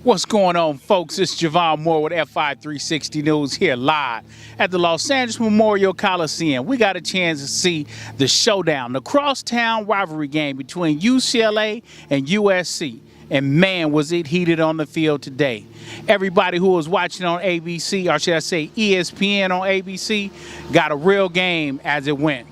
What's going on, folks? It's Javon Mora with fi360 News here live at the Los Angeles Memorial Coliseum. We got a chance to see the showdown, the Crosstown rivalry game between UCLA and USC. And man, was it heated on the field today. Everybody who was watching on ABC, or should I say ESPN on ABC, got a real game as it went.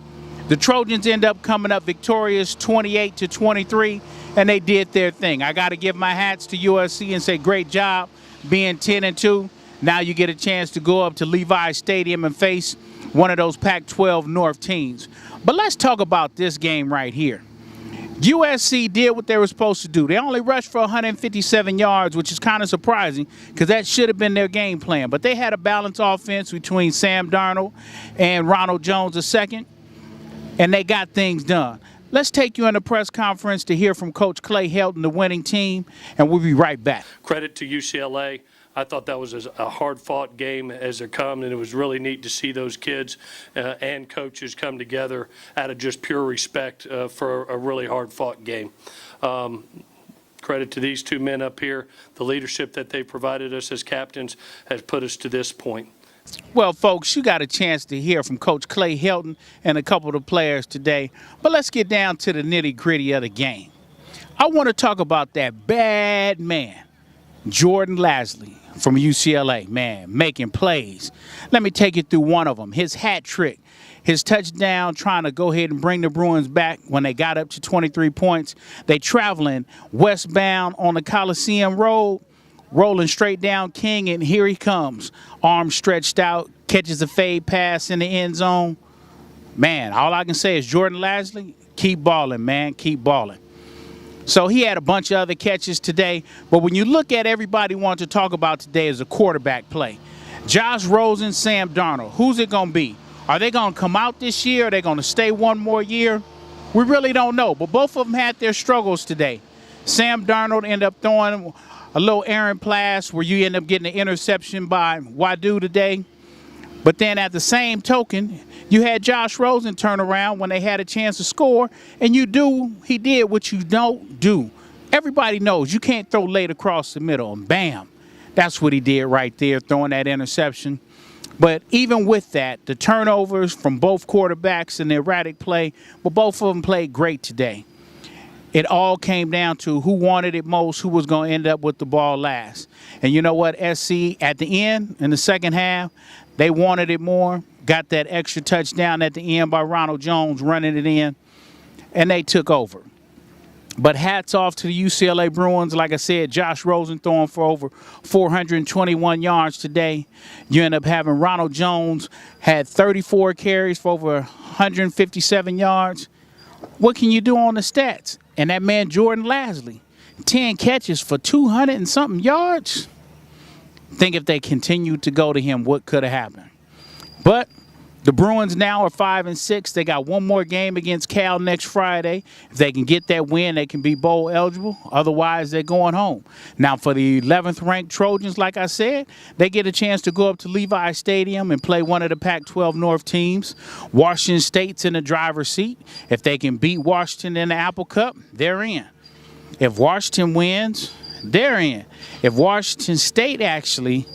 The Trojans end up coming up victorious 28-23, and they did their thing. I got to give my hats to USC and say great job being 10-2. Now you get a chance to go up to Levi Stadium and face one of those Pac-12 North teams. But let's talk about this game right here. USC did what they were supposed to do. They only rushed for 157 yards, which is kind of surprising because that should have been their game plan. But they had a balanced offense between Sam Darnold and Ronald Jones II, and they got things done. Let's take you in the press conference to hear from Coach Clay Helton, the winning team, and we'll be right back. Credit to UCLA. I thought that was a hard-fought game as it come, and it was really neat to see those kids and coaches come together out of just pure respect for a really hard-fought game. Credit to these two men up here. The leadership that they provided us as captains has put us to this point. Well, folks, you got a chance to hear from Coach Clay Helton and a couple of the players today. But let's get down to the nitty-gritty of the game. I want to talk about that bad man, Jordan Lasley from UCLA, man, making plays. Let me take you through one of them. His hat trick, his touchdown trying to go ahead and bring the Bruins back when they got up to 23 points. They traveling westbound on the Coliseum Road, rolling straight down King, and here he comes. Arms stretched out, catches a fade pass in the end zone. Man, all I can say is Jordan Lasley, keep balling, man, keep balling. So he had a bunch of other catches today, but when you look at everybody wanted to talk about today is a quarterback play. Josh Rosen, Sam Darnold, who's it going to be? Are they going to come out this year? Are they going to stay one more year? We really don't know, but both of them had their struggles today. Sam Darnold ended up throwing a little errant pass where you end up getting an interception by Wadu today. But then at the same token, you had Josh Rosen turn around when they had a chance to score, and he did what you don't do. Everybody knows you can't throw late across the middle, and bam, that's what he did right there, throwing that interception. But even with that, the turnovers from both quarterbacks and the erratic play, but both of them played great today. It all came down to who wanted it most, who was going to end up with the ball last. And you know what, SC, at the end, in the second half, they wanted it more, got that extra touchdown at the end by Ronald Jones running it in, and they took over. But hats off to the UCLA Bruins. Like I said, Josh Rosen throwing for over 421 yards today. You end up having Ronald Jones had 34 carries for over 157 yards. What can you do on the stats? And that man Jordan Lasley, 10 catches for 200 and something yards. Think if they continued to go to him, what could have happened? But the Bruins now are 5-6. They got one more game against Cal next Friday. If they can get that win, they can be bowl eligible. Otherwise, they're going home. Now, for the 11th ranked Trojans, like I said, they get a chance to go up to Levi Stadium and play one of the Pac-12 North teams. Washington State's in the driver's seat. If they can beat Washington in the Apple Cup, they're in. If Washington wins, they're in. If Washington State actually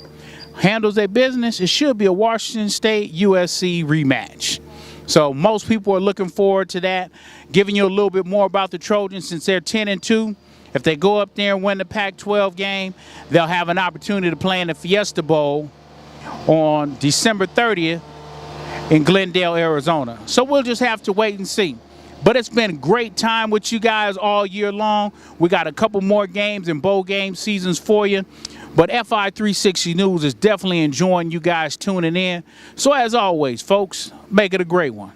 handles their business, it should be a Washington State USC rematch. So most people are looking forward to that. Giving you a little bit more about the Trojans since they're 10-2. If they go up there and win the Pac-12 game, they'll have an opportunity to play in the Fiesta Bowl on December 30th in Glendale, Arizona. So we'll just have to wait and see. But it's been a great time with you guys all year long. We got a couple more games and bowl game seasons for you. But fi360 News is definitely enjoying you guys tuning in. So as always, folks, make it a great one.